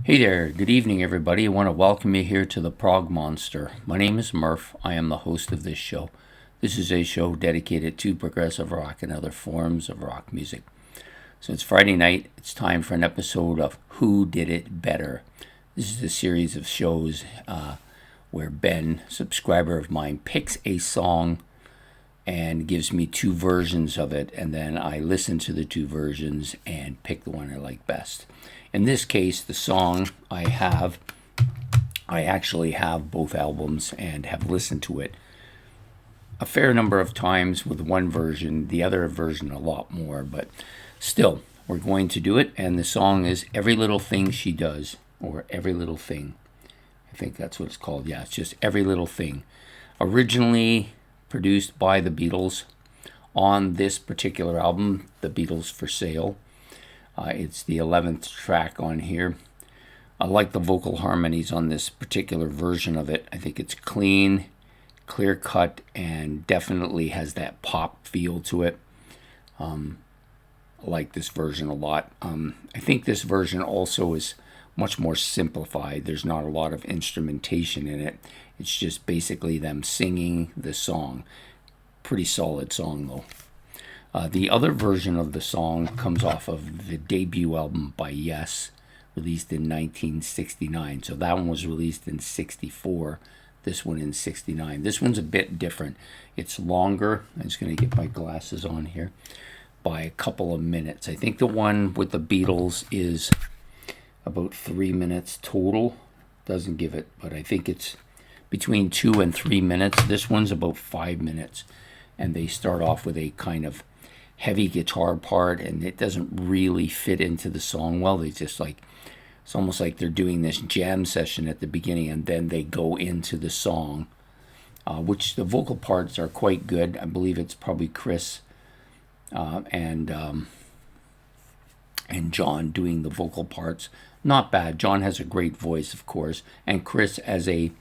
Hey there, good evening everybody. I want to welcome you here to the Prog Monster. My name is Murph. I am the host of this show. This is a show dedicated to progressive rock and other forms of rock music. So it's Friday night. It's time for an episode of Who Did It Better. This is a series of shows where Ben, subscriber of mine, picks a song and gives me two versions of it, and then I listen to the two versions and pick the one I like best. In this case, the song I actually have both albums and have listened to it a fair number of times with one version, the other version a lot more, but still, we're going to do it, and the song is Every Little Thing She Does, or Every Little Thing. I think that's what it's called. Yeah, it's just Every Little Thing. Originally produced by the Beatles on this particular album, The Beatles for Sale. It's the 11th track on here. I like the vocal harmonies on this particular version of it. I think it's clean, clear cut, and definitely has that pop feel to it. I like this version a lot. I think this version also is much more simplified. There's not a lot of instrumentation in it. It's just basically them singing the song. Pretty solid song though. The other version of the song comes off of the debut album by Yes, released in 1969. So that one was released in 64. This one in 69. This one's a bit different. It's longer. I'm just going to get my glasses on here. By a couple of minutes. I think the one with the Beatles is about 3 minutes total. Doesn't give it, but I think it's between 2 and 3 minutes. This one's about 5 minutes, and they start off with a kind of heavy guitar part, and it doesn't really fit into the song well. They just it's almost like they're doing this jam session at the beginning, and then they go into the song, which the vocal parts are quite good. I believe it's probably Chris and John doing the vocal parts. Not bad. John has a great voice, of course, and Chris as a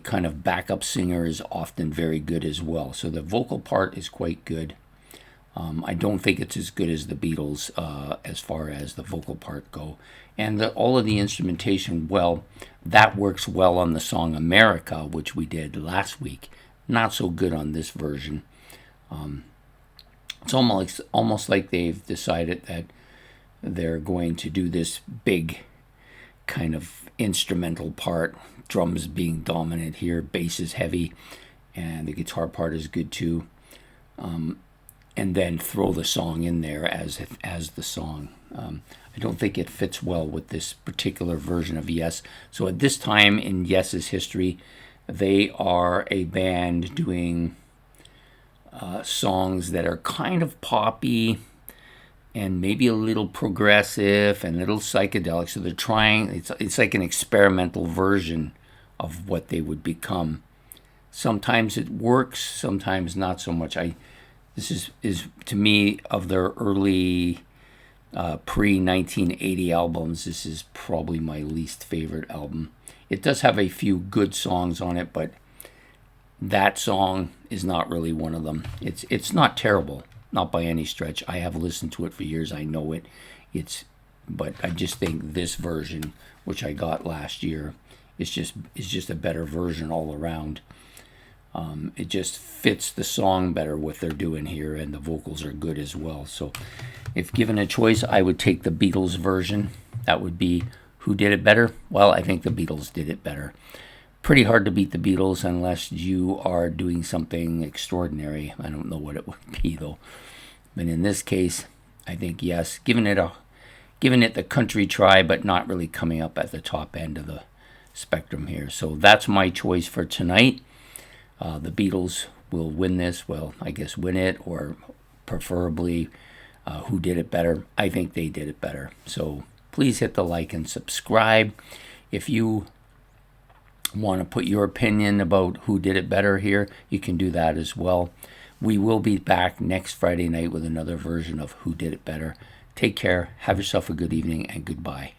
kind of backup singer is often very good as well. So the vocal part is quite good. I don't think it's as good as the Beatles as far as the vocal part go. And all of the instrumentation, well, that works well on the song America, which we did last week. Not so good on this version. It's almost like they've decided that they're going to do this big kind of instrumental part, drums being dominant here, bass is heavy, and the guitar part is good too, and then throw the song in there as the song. I don't think it fits well with this particular version of Yes. So at this time in Yes's history, they are a band doing songs that are kind of poppy and maybe a little progressive and a little psychedelic. So they're trying, it's like an experimental version of what they would become. Sometimes it works, sometimes not so much. This is to me, of their early pre-1980 albums, this is probably my least favorite album. It does have a few good songs on it, but that song is not really one of them. It's not terrible, not by any stretch. I have listened to it for years. I know it. But I just think this version, which I got last year, is just a better version all around. It just fits the song better what they're doing here, and the vocals are good as well. So, if given a choice, I would take the Beatles version. That would be Who Did It Better? Well, I think the Beatles did it better. Pretty hard to beat the Beatles unless you are doing something extraordinary. I don't know what it would be though. But in this case, I think Yes, giving it the country try, but not really coming up at the top end of the spectrum here. So that's my choice for tonight. The Beatles will win this. Well, I guess win it, or preferably Who Did It Better? I think they did it better. So please hit the like and subscribe. If you want to put your opinion about who did it better here, you can do that as well. We will be back next Friday night with another version of Who Did It Better. Take care, have yourself a good evening, and goodbye.